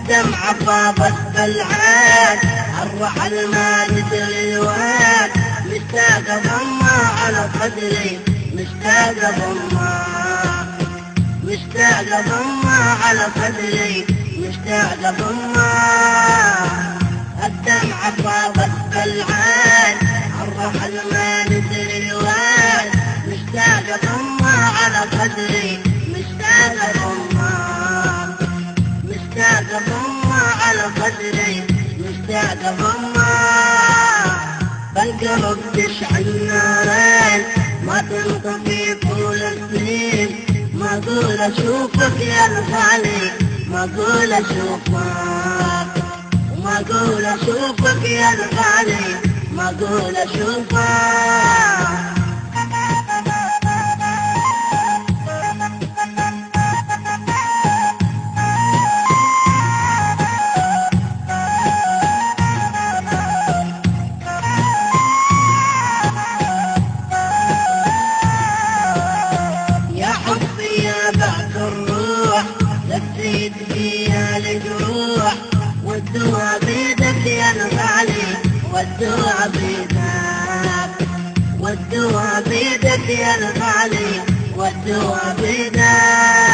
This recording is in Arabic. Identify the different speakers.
Speaker 1: الدمعة فاضت بالعين، الرحل ما ندري الوين، مشتاق ضمه على صدري، مشتاق ضمه، مشتاق ضمه على صدري، مشتاق ضمه. الدمعة فاضت بالعين، الرحل ما ندري وين، مشتاق ضمه على صدري، مشتاق ضمه، مشتاق ضمه على صدري، مشتاق ضمه. بالقلب تشعل نارين ما تنطفي طول السنين، ما اقول اشوفك يا الغالي، ما اقول اشوفك، ما اقول اشوفك يا الغالي، ما اقول اشوفك. بعد الروح لفيت فيها الجروح، والدوا بيدك يا الغالي، والدوا بيدك، والدوا بيدك يا الغالي، والدوا بيدك.